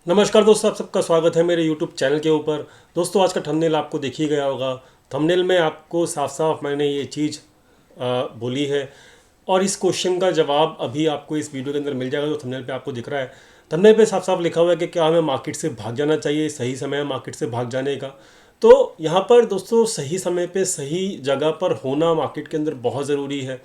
नमस्कार दोस्तों, आप सबका स्वागत है मेरे YouTube चैनल के ऊपर। दोस्तों, आज का थंबनेल आपको दिख ही गया होगा। थंबनेल में आपको साफ साफ मैंने ये चीज़ बोली है और इस क्वेश्चन का जवाब अभी आपको इस वीडियो के अंदर मिल जाएगा जो थंबनेल पे आपको दिख रहा है। थंबनेल पे साफ साफ लिखा हुआ है कि क्या हमें मार्केट से भाग जाना चाहिए, सही समय है मार्केट से भाग जाने का। तो यहाँ पर दोस्तों सही समय पे सही जगह पर होना मार्केट के अंदर बहुत ज़रूरी है।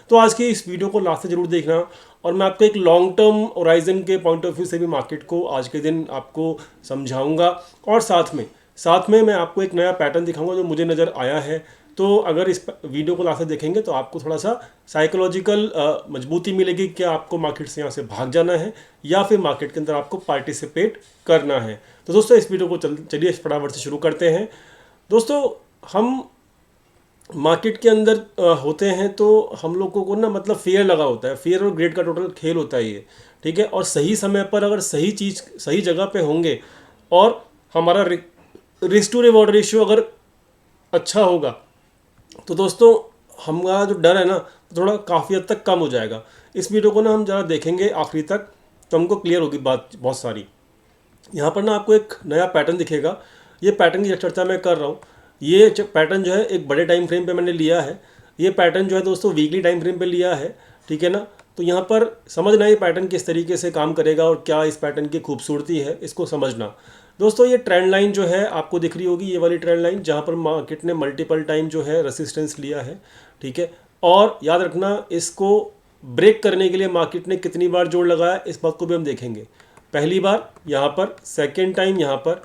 तो आज की इस वीडियो को लास्ट से ज़रूर देखना और मैं आपको एक लॉन्ग टर्म होराइजन के पॉइंट ऑफ व्यू से भी मार्केट को आज के दिन आपको समझाऊंगा और साथ में मैं आपको एक नया पैटर्न दिखाऊंगा जो मुझे नज़र आया है। तो अगर इस वीडियो को लास्ट से देखेंगे तो आपको थोड़ा सा साइकोलॉजिकल मजबूती मिलेगी कि आपको मार्केट से यहाँ से भाग जाना है या फिर मार्केट के अंदर आपको पार्टिसिपेट करना है। तो दोस्तों इस वीडियो को चलिए फटाफट से शुरू करते हैं। दोस्तों, हम मार्केट के अंदर होते हैं तो हम लोगों को ना मतलब फेयर लगा होता है। फेयर और ग्रेड का टोटल खेल होता है ये, ठीक है। और सही समय पर अगर सही चीज़ सही जगह पे होंगे और हमारा रिस्क टू रिवॉर्ड रेशियो अगर अच्छा होगा तो दोस्तों हमारा जो डर है ना थोड़ा काफ़ी हद तक कम हो जाएगा। इस वीडियो को ना हम ज़रा देखेंगे आखिरी तक तो हमको क्लियर होगी बात बहुत सारी। यहाँ पर ना आपको एक नया पैटर्न दिखेगा। ये पैटर्न की चर्चा मैं कर रहा हूँ। ये पैटर्न जो है एक बड़े टाइम फ्रेम पे मैंने लिया है। ये पैटर्न जो है दोस्तों वीकली टाइम फ्रेम पे लिया है, ठीक है ना। तो यहाँ पर समझना ये पैटर्न किस तरीके से काम करेगा और क्या इस पैटर्न की खूबसूरती है, इसको समझना। दोस्तों ये ट्रेंड लाइन जो है आपको दिख रही होगी, ये वाली ट्रेंड लाइन जहाँ पर मार्केट ने मल्टीपल टाइम जो है रेसिस्टेंस लिया है, ठीक है। और याद रखना इसको ब्रेक करने के लिए मार्केट ने कितनी बार जोड़ लगाया इस बात को भी हम देखेंगे। पहली बार यहाँ पर, सेकेंड टाइम यहाँ पर,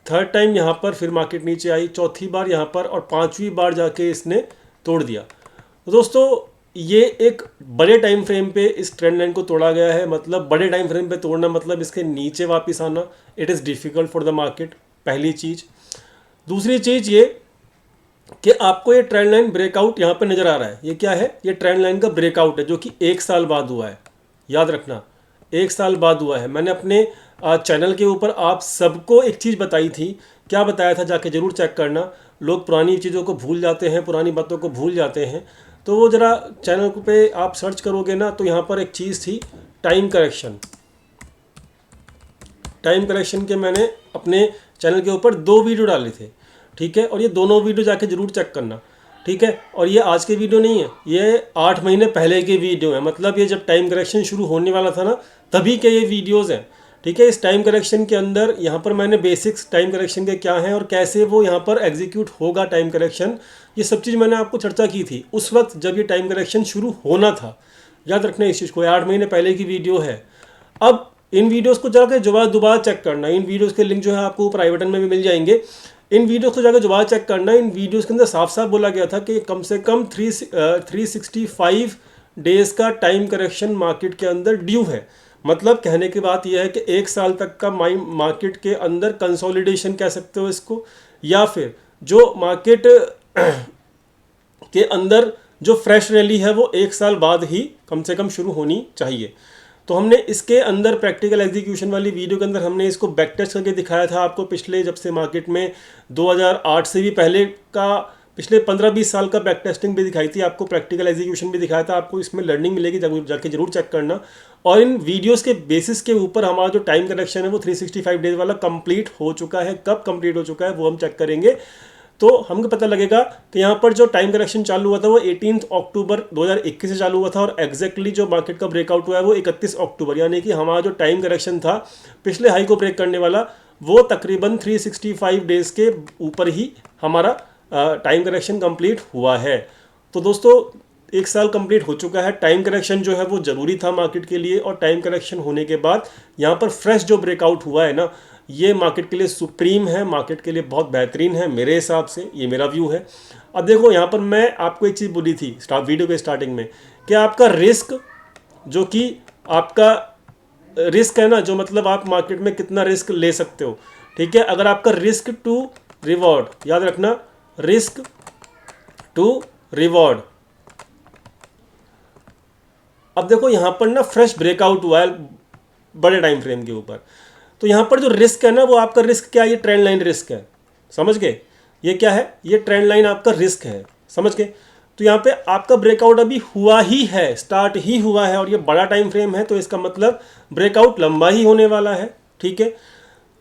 थर्ड टाइम यहाँ पर, फिर मार्केट नीचे आई, चौथी बार यहाँ पर और पांचवी बार जाके इसने तोड़ दिया। तो दोस्तों ये एक बड़े टाइम फ्रेम पे इस ट्रेंड लाइन को तोड़ा गया है। मतलब बड़े टाइम फ्रेम पे तोड़ना मतलब इसके नीचे वापस आना, it is difficult for the market, पहली चीज़। दूसरी चीज़ ये कि आपको ये ट्रेंड लाइन ब्रेकआउट यहाँ पे नज़र आ रहा है। ये क्या है? ये ट्रेंड लाइन का ब्रेकआउट है जो कि 1 साल बाद हुआ है। याद रखना 1 साल बाद हुआ है। मैंने अपने चैनल के ऊपर आप सबको एक चीज़ बताई थी। क्या बताया था जाके ज़रूर चेक करना। लोग पुरानी चीज़ों को भूल जाते हैं, पुरानी बातों को भूल जाते हैं। तो वो ज़रा चैनल पे आप सर्च करोगे ना तो यहाँ पर एक चीज़ थी, टाइम करेक्शन। टाइम करेक्शन के मैंने अपने चैनल के ऊपर 2 वीडियो डाले थे, ठीक है। और ये दोनों वीडियो जाके ज़रूर चेक करना, ठीक है। और ये आज के वीडियो नहीं है, ये 8 महीने पहले के वीडियो है। मतलब ये जब टाइम करेक्शन शुरू होने वाला था ना तभी के ये वीडियोज़ हैं, ठीक है। इस टाइम करेक्शन के अंदर यहाँ पर मैंने बेसिक्स टाइम करेक्शन के क्या हैं और कैसे वो यहाँ पर एग्जीक्यूट होगा टाइम करेक्शन, ये सब चीज़ मैंने आपको चर्चा की थी उस वक्त जब ये टाइम करेक्शन शुरू होना था। याद रखना इस चीज़ को, 8 महीने पहले की वीडियो है। अब इन वीडियोस को जाकर दोबारा चेक करना। इन वीडियोस के लिंक जो है आपको ऊपर आई बटन में भी मिल जाएंगे। इन वीडियोस को जाकर दोबारा चेक करना। इन वीडियोस के अंदर साफ साफ बोला गया था कि कम से कम 365 डेज़ का टाइम करेक्शन मार्केट के अंदर ड्यू है। मतलब कहने की बात यह है कि 1 साल तक का मार्केट के अंदर कंसोलिडेशन कह सकते हो इसको, या फिर जो मार्केट के अंदर जो फ्रेश रैली है वो 1 साल बाद ही कम से कम शुरू होनी चाहिए। तो हमने इसके अंदर प्रैक्टिकल एग्जीक्यूशन वाली वीडियो के अंदर हमने इसको बैक टेस्ट करके दिखाया था आपको। पिछले जब से मार्केट में 2008 से भी पहले का पिछले 15-20 साल का बैक टेस्टिंग भी दिखाई थी आपको, प्रैक्टिकल एग्जीक्यूशन भी दिखाया था आपको। इसमें लर्निंग मिलेगी, जाके जरूर चेक करना। और इन वीडियोस के बेसिस के ऊपर हमारा जो टाइम करेक्शन है वो 365 डेज वाला कंप्लीट हो चुका है। कब कंप्लीट हो चुका है वो हम चेक करेंगे तो हमको पता लगेगा कि यहाँ पर जो टाइम करेक्शन चालू हुआ था वो 18 अक्टूबर 2021 से चालू हुआ था और एग्जैक्टली जो मार्केट का ब्रेकआउट हुआ है वो 31 अक्टूबर, यानी कि हमारा जो टाइम करेक्शन था पिछले हाई को ब्रेक करने वाला वो तकरीबन 365 डेज़ के ऊपर ही हमारा टाइम करेक्शन कंप्लीट हुआ है। तो दोस्तों 1 साल कंप्लीट हो चुका है। टाइम करेक्शन जो है वो ज़रूरी था मार्केट के लिए और टाइम करेक्शन होने के बाद यहाँ पर फ्रेश जो ब्रेकआउट हुआ है ना ये मार्केट के लिए सुप्रीम है, मार्केट के लिए बहुत बेहतरीन है मेरे हिसाब से, ये मेरा व्यू है। अब देखो यहाँ पर मैं आपको एक चीज़ बोली थी वीडियो के स्टार्टिंग में कि आपका रिस्क जो कि आपका रिस्क है ना, जो मतलब आप मार्केट में कितना रिस्क ले सकते हो, ठीक है। अगर आपका रिस्क टू रिवॉर्ड, याद रखना रिस्क टू रिवॉर्ड। अब देखो यहाँ पर ना फ्रेश ब्रेकआउट हुआ है बड़े टाइम फ्रेम के ऊपर। तो यहाँ पर जो रिस्क है ना वो आपका रिस्क क्या है? ये ट्रेंड लाइन रिस्क है, समझ गए? ये क्या है? ये ट्रेंड लाइन आपका रिस्क है, समझ गए? तो यहाँ पे आपका ब्रेकआउट अभी हुआ ही है, स्टार्ट ही हुआ है और ये बड़ा टाइम फ्रेम है तो इसका मतलब ब्रेकआउट लंबा ही होने वाला है, ठीक है।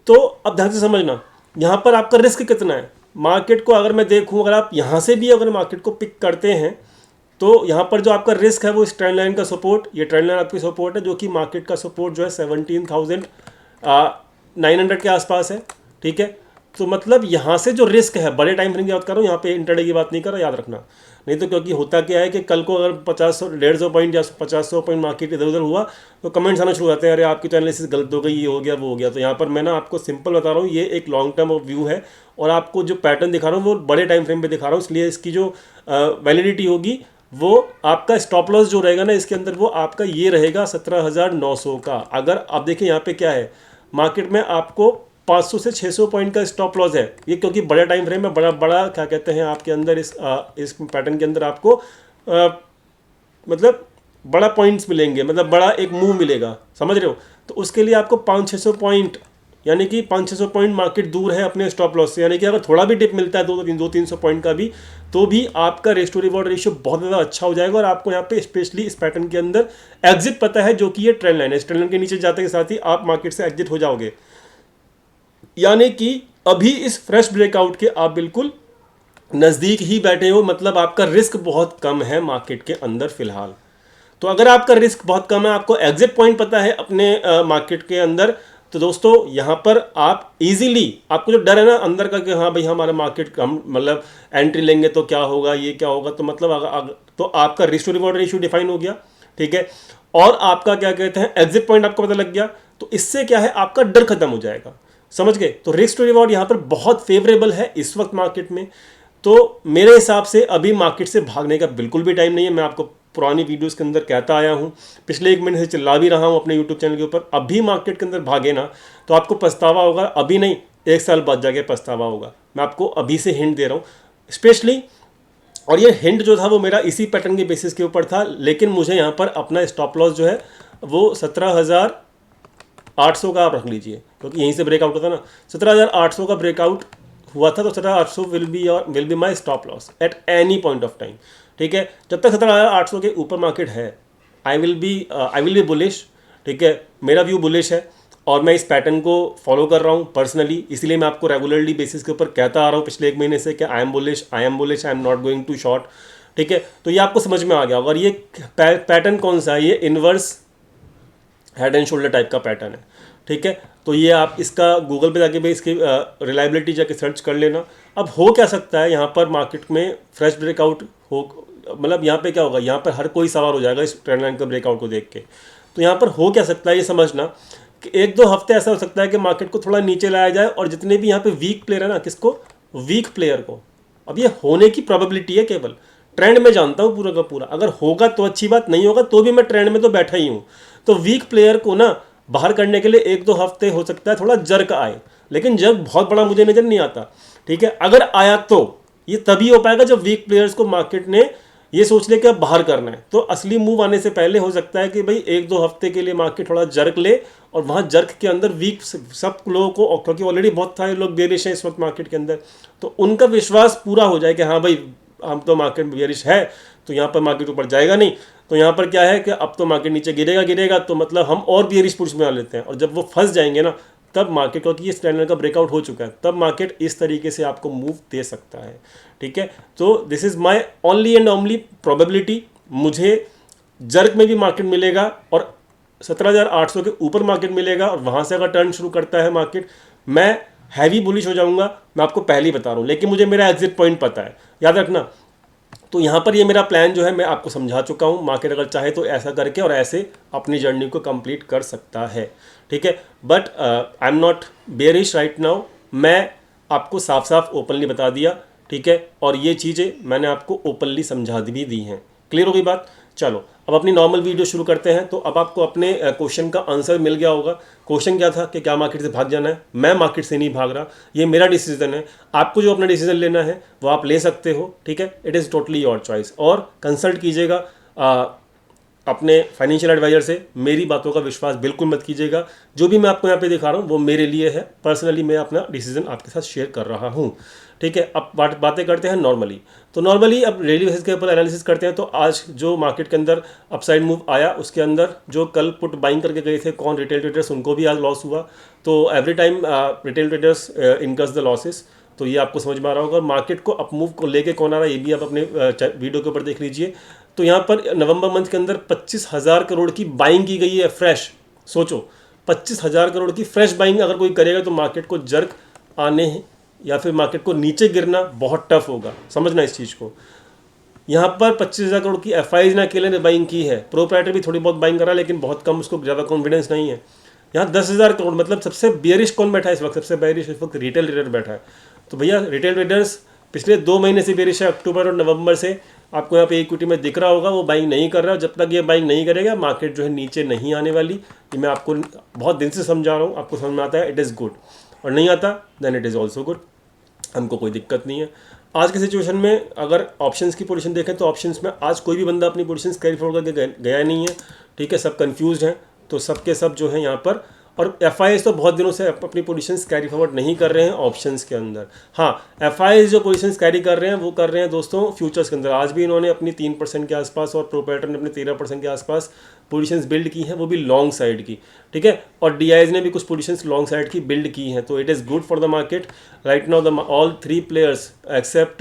तो अब ध्यान से समझना, यहाँ पर आपका रिस्क कितना है। मार्केट को अगर मैं देखूँ, अगर आप यहाँ से भी अगर मार्केट को पिक करते हैं तो यहाँ पर जो आपका रिस्क है वो इस ट्रेंड लाइन का सपोर्ट, ये ट्रेंड लाइन आपकी सपोर्ट है, जो कि मार्केट का सपोर्ट जो है 17,900 के आसपास है, ठीक है। तो मतलब यहाँ से जो रिस्क है, बड़े टाइम फ्रेम की बात कर रहा हूँ, यहाँ पे इंटरडे की बात नहीं कर रहा, याद रखना। नहीं तो क्योंकि होता क्या है कि कल को अगर 1,100 पॉइंट या 50 पॉइंट मार्केट इधर उधर हुआ तो कमेंट्स आना शुरू हो जाते हैं, अरे आपकी तो एनालिसिस गलत हो गई, ये हो गया वो हो गया। तो यहाँ पर मैं ना आपको सिंपल बता रहा हूँ, ये एक लॉन्ग टर्म व्यू है और आपको जो पैटर्न दिखा रहा हूँ वो बड़े टाइम फ्रेम पे दिखा रहा हूँ, इसलिए इसकी जो वैलिडिटी होगी वो आपका स्टॉप लॉस जो रहेगा ना इसके अंदर, वो आपका ये रहेगा 17,900 का। अगर आप देखिए यहाँ पे क्या है, मार्केट में आपको 500 से 600 पॉइंट का स्टॉप लॉस है, ये क्योंकि बड़ा टाइम फ्रेम में बड़ा बड़ा क्या कहते हैं आपके अंदर इस पैटर्न के अंदर आपको मतलब बड़ा पॉइंट्स मिलेंगे, मतलब बड़ा एक मूव मिलेगा, समझ रहे हो। तो उसके लिए आपको 500-600 पॉइंट, यानी कि 500-600 पॉइंट मार्केट दूर है अपने स्टॉप लॉस से, यानी कि अगर थोड़ा भी डिप मिलता है 200-300 पॉइंट का भी, तो भी आपका रेस्ट टू रिवॉर्ड रेशियो बहुत ज़्यादा अच्छा हो जाएगा और आपको यहाँ पे स्पेशली इस पैटर्न के अंदर एग्जिट पता है, जो कि ये ट्रेंड लाइन है। इस ट्रेंड लाइन के नीचे जाते के साथ ही आप मार्केट से एग्जिट हो जाओगे, यानी कि अभी इस फ्रेश ब्रेकआउट के आप बिल्कुल नज़दीक ही बैठे हो, मतलब आपका रिस्क बहुत कम है मार्केट के अंदर फिलहाल। तो अगर आपका रिस्क बहुत कम है, आपको एग्जिट पॉइंट पता है अपने मार्केट के अंदर, तो दोस्तों यहाँ पर आप इजीली, आपको जो डर है ना अंदर का कि हाँ भाई हमारा मार्केट हम मतलब एंट्री लेंगे तो क्या होगा, ये क्या होगा, तो मतलब तो आपका risk to reward ratio define हो गया, ठीक है। और आपका क्या कहते हैं एग्जिट पॉइंट आपको पता लग गया, तो इससे क्या है आपका डर खत्म हो जाएगा, समझ गए। तो रिस्क टू रिवॉर्ड यहाँ पर बहुत फेवरेबल है इस वक्त मार्केट में। तो मेरे हिसाब से अभी मार्केट से भागने का बिल्कुल भी टाइम नहीं है। मैं आपको पुरानी वीडियोस के अंदर कहता आया हूँ, पिछले 1 महीने से चिल्ला भी रहा हूँ अपने यूट्यूब चैनल के ऊपर, अभी मार्केट के अंदर भागे ना तो आपको पछतावा होगा, अभी नहीं 1 साल बाद जाके पछतावा होगा। मैं आपको अभी से हिंट दे रहा हूँ स्पेशली, और ये हिंट जो था वो मेरा इसी पैटर्न के बेसिस के ऊपर था, लेकिन मुझे यहाँ पर अपना स्टॉप लॉस जो है वो 17,800 का आप रख लीजिए, क्योंकि यहीं से ब्रेकआउट होता ना, 17,800 का ब्रेकआउट हुआ था, तो 17,800 will be my stop loss at any point of time, ठीक है। जब तक 17,800 के ऊपर मार्केट है आई विल बी बुलिश, ठीक है, मेरा व्यू बुलिश है और मैं इस पैटर्न को फॉलो कर रहा हूँ पर्सनली, इसलिए मैं आपको रेगुलरली बेसिस के ऊपर कहता आ रहा हूँ पिछले 1 महीने से कि I am bullish, I am not going to short, ठीक है। तो ये आपको समझ में आ गया। और ये पैटर्न कौन सा है, ये inverse head and shoulder type का पैटर्न है, ठीक है। तो ये आप इसका गूगल पे जाके भी इसकी रिलायबिलिटी जाके सर्च कर लेना। अब हो क्या सकता है यहाँ पर मार्केट में फ्रेश ब्रेकआउट हो, मतलब यहाँ पे क्या होगा, यहाँ पर हर कोई सवार हो जाएगा इस ट्रेंड लाइन का ब्रेकआउट को देख के। तो यहाँ पर हो क्या सकता है ये समझना कि 1-2 हफ्ते ऐसा हो सकता है कि मार्केट को थोड़ा नीचे लाया जाए और जितने भी यहाँ पे वीक प्लेयर है ना, किसको, वीक प्लेयर को, अब ये होने की प्रोबेबिलिटी है केवल, ट्रेंड में जानता हूँ पूरा का पूरा, अगर होगा तो अच्छी बात, नहीं होगा तो भी मैं ट्रेंड में तो बैठा ही हूँ। तो वीक प्लेयर को ना बाहर करने के लिए 1-2 हफ्ते हो सकता है थोड़ा जर्क आए, लेकिन जर्क बहुत बड़ा मुझे नज़र नहीं आता, ठीक है। अगर आया तो ये तभी हो पाएगा जब वीक प्लेयर्स को मार्केट ने ये सोच ले कि अब बाहर करना है। तो असली मूव आने से पहले हो सकता है कि भाई 1-2 हफ्ते के लिए मार्केट थोड़ा जर्क ले और वहाँ जर्क के अंदर वीक सब लोगों को, क्योंकि ऑलरेडी बहुत सारे लोग बेरिश हैं इस वक्त मार्केट के अंदर, तो उनका विश्वास पूरा हो जाए कि हाँ भाई हम तो मार्केट बेरिश है, तो यहाँ पर मार्केट ऊपर जाएगा नहीं, तो यहाँ पर क्या है कि अब तो मार्केट नीचे गिरेगा, तो मतलब हम और बेरिश पुश में आ लेते हैं। और जब वो फंस जाएंगे ना तब मार्केट, क्योंकि ये स्टैंडर्ड का ब्रेकआउट हो चुका है, तब मार्केट इस तरीके से आपको मूव दे सकता है, ठीक है। तो this is my only and only probability. मुझे जर्क में भी मार्केट मिलेगा और 17,800 के ऊपर मार्केट मिलेगा, और वहाँ से अगर टर्न शुरू करता है मार्केट, मैं हैवी बुलिश हो जाऊँगा, मैं आपको पहले ही बता रहा हूँ, लेकिन मुझे मेरा एग्जिट पॉइंट पता है, याद रखना। तो यहाँ पर ये मेरा प्लान जो है मैं आपको समझा चुका हूँ, मार्केट अगर चाहे तो ऐसा करके और ऐसे अपनी जर्नी को कंप्लीट कर सकता है, ठीक है। But I am not bearish right now, मैं आपको साफ साफ ओपनली बता दिया, ठीक है, और ये चीज़ें मैंने आपको ओपनली समझा भी दी हैं। क्लियर हो गई बात। चलो अब अपनी नॉर्मल वीडियो शुरू करते हैं। तो अब आपको अपने क्वेश्चन का आंसर मिल गया होगा। क्वेश्चन क्या था कि क्या मार्केट से भाग जाना है। मैं मार्केट से नहीं भाग रहा, ये मेरा डिसीजन है। आपको जो अपना डिसीजन लेना है वो आप ले सकते हो, ठीक है। It is totally your choice. और कंसल्ट कीजिएगा अपने फाइनेंशियल एडवाइजर से मेरी बातों का विश्वास बिल्कुल मत कीजिएगा। जो भी मैं आपको यहाँ पे दिखा रहा हूँ वो मेरे लिए है, पर्सनली मैं अपना डिसीजन आपके साथ शेयर कर रहा हूँ। ठीक है, अब बातें करते हैं नॉर्मली। तो नॉर्मली अब डेली बेसिस के ऊपर एनालिसिस करते हैं। तो आज जो मार्केट के अंदर अपसाइड मूव आया, उसके अंदर जो कल पुट बाइंग करके गए थे कौन, रिटेल ट्रेडर्स, उनको भी आज लॉस हुआ। तो every time retail traders incus the losses. तो ये आपको समझ में आ रहा होगा। मार्केट को अप मूव को लेके कौन आ रहा है ये भी आप अपने वीडियो के ऊपर देख लीजिए। तो यहाँ पर नवंबर मंथ के अंदर 25,000 करोड़ की बाइंग की गई है फ्रेश। सोचो 25,000 करोड़ की फ्रेश बाइंग अगर कोई करेगा तो मार्केट को जर्क आने या फिर मार्केट को नीचे गिरना बहुत टफ होगा। समझना इस चीज़ को। यहाँ पर 25,000 करोड़ की एफआईज ने अकेले ने बाइंग की है, प्रोप्राइटर भी थोड़ी बहुत बाइंग करा लेकिन बहुत कम, उसको ज़्यादा कॉन्फिडेंस नहीं है। यहाँ 10,000 करोड़ मतलब सबसे बेयरिश कौन बैठा है इस वक्त? सबसे बेयरिश इस वक्त रिटेल ट्रेडर बैठा है। तो भैया रिटेल ट्रेडर्स पिछले 2 महीने से बेयरिश है, अक्टूबर और नवंबर से। आपको यहाँ पे इक्विटी में दिख रहा होगा वो बाइंग नहीं कर रहा। जब तक ये बाइंग नहीं करेगा मार्केट जो है नीचे नहीं आने वाली। ये मैं आपको बहुत दिन से समझा रहा हूँ, आपको समझ में आता है इट इज़ गुड, और नहीं आता then it is also good, हमको कोई दिक्कत नहीं है। आज की सिचुएशन में अगर ऑप्शंस की पोजीशन देखें तो ऑप्शंस में आज कोई भी बंदा अपनी पोजीशंस कैरी फॉरवर्ड करके गया नहीं है। ठीक है, सब कंफ्यूज्ड हैं। तो सब के सब जो है यहाँ पर, और एफआईएस तो बहुत दिनों से अपनी पोजीशंस कैरी फॉरवर्ड नहीं कर रहे हैं ऑप्शंस के अंदर। हाँ, एफआईएस जो पोजीशंस कैरी कर रहे हैं वो कर रहे हैं दोस्तों फ्यूचर्स के अंदर। आज भी इन्होंने अपनी 3% के आसपास और प्रोप्राइटर ने अपने 13% के आसपास पोजीशंस बिल्ड की हैं, वो भी लॉन्ग साइड की। ठीक है, और डीआईज ने भी कुछ पोजीशंस लॉन्ग साइड की बिल्ड की हैं। तो it is good for the market right now. The all 3 players except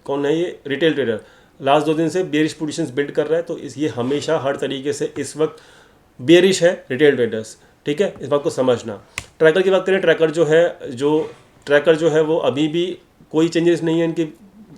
कौन है ये, रिटेल ट्रेडर, लास्ट 2 दिन से बेयरिश पोजीशंस बिल्ड कर रहा है। तो ये हमेशा हर तरीके से इस वक्त बेयरिश है रिटेल ट्रेडर्स। ठीक है, इस बात को समझना। ट्रैकर की बात करें, ट्रैकर जो है वो अभी भी कोई चेंजेस नहीं है इनकी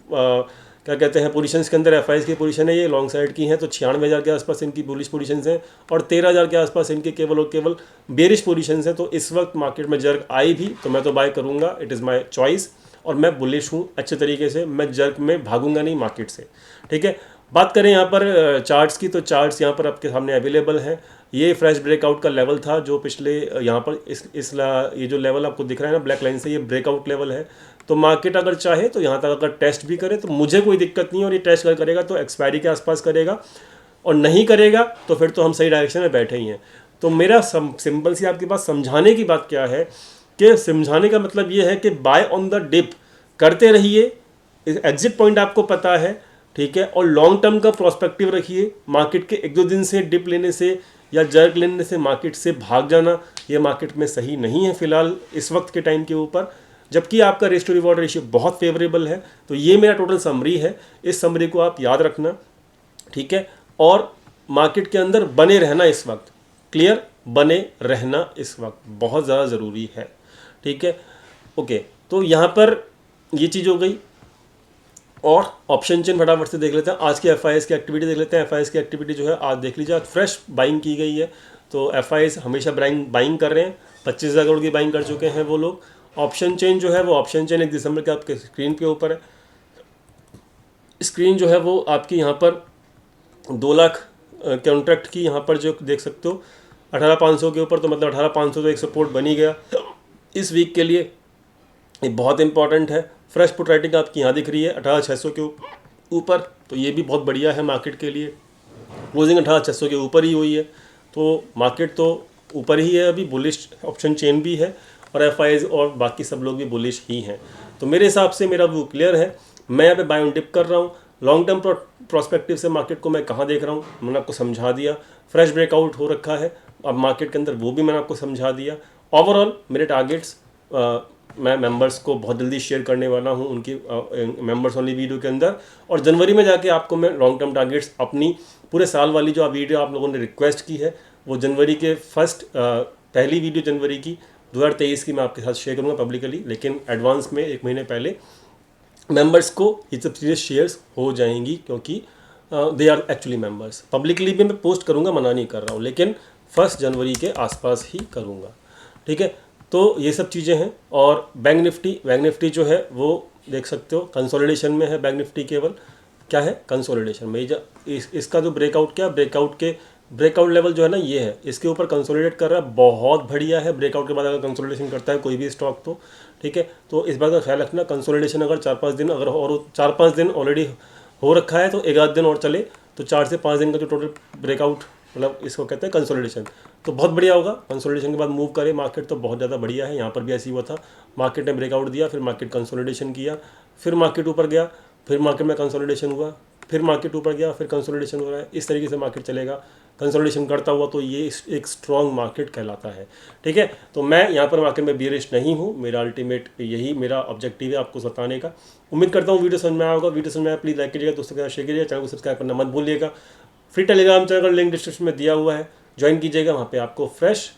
क्या कहते हैं पोजीशंस के अंदर। एफआईएस की पोजीशन है ये लॉन्ग साइड की हैं, तो 96,000 के आसपास इनकी बुलिश पोजीशंस हैं और 13,000 के आसपास इनके केवल और केवल बेयरिश पोजीशंस हैं। तो इस वक्त मार्केट में जर्क आई भी तो मैं तो बाय करूंगा, इट इज़ माय चॉइस, और मैं बुलिश हूँ अच्छे तरीके से। मैं जर्क में भागूंगा नहीं मार्केट से। ठीक है, बात करें यहाँ पर चार्ट्स की, तो चार्ट्स यहाँ पर आपके सामने अवेलेबल हैं। ये फ्रेश ब्रेकआउट का लेवल था जो पिछले यहाँ पर ये जो लेवल आपको दिख रहा है ना ब्लैक लाइन से, ये ब्रेकआउट लेवल है। तो मार्केट अगर चाहे तो यहाँ तक अगर टेस्ट भी करे तो मुझे कोई दिक्कत नहीं है, और ये टेस्ट अगर करेगा तो एक्सपायरी के आसपास करेगा, और नहीं करेगा तो फिर तो हम सही डायरेक्शन में बैठे ही हैं। तो मेरा सिंपल सी आपके पास समझाने की बात क्या है कि समझाने का मतलब ये है कि बाय ऑन द डिप करते रहिए, एग्जिट पॉइंट आपको पता है। ठीक है, और लॉन्ग टर्म का प्रोस्पेक्टिव रखिए। मार्केट के 1-2 दिन से डिप लेने से या जर्क लेने से मार्केट से भाग जाना ये मार्केट में सही नहीं है फिलहाल इस वक्त के टाइम के ऊपर, जबकि आपका रिस्क टू रिवॉर्ड रेशियो बहुत फेवरेबल है। तो ये मेरा टोटल समरी है, इस समरी को आप याद रखना। ठीक है, और मार्केट के अंदर बने रहना इस वक्त, क्लियर, बने रहना इस वक्त बहुत ज़्यादा ज़रूरी है। ठीक है, ओके, तो यहाँ पर ये चीज़ हो गई। और ऑप्शन चेन फटाफट से देख लेते हैं, आज की एफआईएस की एक्टिविटी देख लेते हैं। एफआईएस की एक्टिविटी जो है आज देख लीजिए, आज फ्रेश बाइंग की गई है। तो एफआईएस हमेशा बाइंग कर रहे हैं, 25,000 करोड़ की बाइंग कर चुके हैं वो लोग। ऑप्शन चेन जो है वो ऑप्शन चेन 1 दिसंबर के आपके स्क्रीन के ऊपर है। स्क्रीन जो है वो आपकी यहाँ पर 2 लाख कॉन्ट्रैक्ट की यहाँ पर जो देख सकते हो 18,500 के ऊपर, तो मतलब 18,500 तो एक सपोर्ट बनी गया इस वीक के लिए, ये बहुत इंपॉर्टेंट है। फ्रेश पुट राइटिंग आपकी यहाँ दिख रही है 18,600 के ऊपर, तो ये भी बहुत बढ़िया है मार्केट के लिए। क्लोजिंग 18,600 के ऊपर ही हुई है, तो मार्केट तो ऊपर ही है अभी, बुलिश ऑप्शन चेन भी है और एफआईज और बाकी सब लोग भी बुलिश ही हैं। तो मेरे हिसाब से मेरा व्यू क्लियर है। मैं यहाँ पे बाय ऑन डिप कर रहा हूँ। लॉन्ग टर्म प्रोस्पेक्टिव से मार्केट को मैं कहाँ देख रहा हूँ मैंने आपको समझा दिया। फ्रेश ब्रेकआउट हो रखा है अब मार्केट के अंदर, वो भी मैंने आपको समझा दिया। ओवरऑल मेरे टारगेट्स मैं मेंबर्स को बहुत जल्दी शेयर करने वाला हूं उनकी मेंबर्स ओनली वीडियो के अंदर, और जनवरी में जाके आपको मैं लॉन्ग टर्म टारगेट्स अपनी पूरे साल वाली जो वीडियो आप लोगों ने रिक्वेस्ट की है वो जनवरी के पहली वीडियो जनवरी की 2023 की मैं आपके साथ शेयर करूंगा पब्लिकली, लेकिन एडवांस में 1 महीने पहले मेंबर्स को ये सब चीज़ें शेयर्स हो जाएंगी, क्योंकि they are actually members. Publicly भी मैं पोस्ट करूँगा, मना नहीं कर रहा हूँ, लेकिन 1 जनवरी के आसपास ही करूँगा। ठीक है, तो ये सब चीज़ें हैं। और बैंक निफ्टी जो है वो देख सकते हो कंसोलिडेशन में है। बैंक निफ्टी केवल क्या है, कंसोलिडेशन में। इसका जो ब्रेकआउट लेवल जो है ना ये है, इसके ऊपर कंसोलिडेट कर रहा है, बहुत बढ़िया है। ब्रेकआउट के बाद अगर कंसोलिडेशन करता है कोई भी स्टॉक तो ठीक है, तो इस बात का ख्याल रखना। कंसोलिडेशन अगर 4-5 दिन अगर और 4-5 दिन ऑलरेडी हो रखा है तो 1 आध दिन और चले तो 4 से 5 दिन का जो टोटल ब्रेकआउट मतलब इसको कहते हैं कंसोलिडेशन, तो बहुत बढ़िया होगा। कंसोलिडेशन के बाद मूव करे मार्केट तो बहुत ज़्यादा बढ़िया है। यहाँ पर भी ऐसे ही हुआ था, मार्केट ने ब्रेकआउट दिया, फिर मार्केट कंसोलिडेशन किया, फिर मार्केट ऊपर गया, फिर मार्केट में कंसोलिडेशन हुआ, फिर मार्केट ऊपर गया, फिर कंसोलिडेशन हो रहा है। इस तरीके से मार्केट चलेगा कंसोलिडेशन करता हुआ, तो ये एक स्ट्रॉन्ग मार्केट कहलाता है। ठीक है, तो मैं यहाँ पर मार्केट में बियरिश नहीं हूँ, मेरा अल्टीमेट यही मेरा ऑब्जेक्टिव है आपको बताने का। उम्मीद करता हूँ वीडियो समझ में आया होगा। वीडियो समझ में आया प्लीज़ लाइक कीजिएगा, दोस्तों के साथ शेयर कीजिएगा, चैनल को सब्सक्राइब करना मत भूलिएगा। फ्री टेलीग्राम चैनल का लिंक डिस्क्रिप्शन में दिया हुआ है, ज्वाइन कीजिएगा। वहाँ पे आपको फ्रेश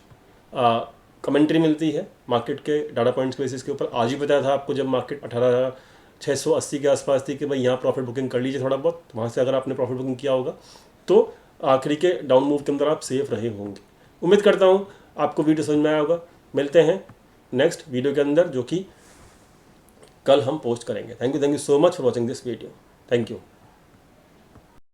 कमेंट्री मिलती है मार्केट के डाटा पॉइंट्स बेसिस के ऊपर। आज ही बताया था आपको जब मार्केट 18,680 के आसपास थी कि भाई यहाँ प्रॉफिट बुकिंग कर लीजिए थोड़ा बहुत। वहाँ से अगर आपने प्रॉफिट बुकिंग किया होगा तो आखिरी के डाउन मूव के अंदर आप सेफ रहे होंगे। उम्मीद करता हूँ आपको वीडियो समझ में आया होगा। मिलते हैं नेक्स्ट वीडियो के अंदर, जो कि कल हम पोस्ट करेंगे। Thank you so much for watching this video. Thank you.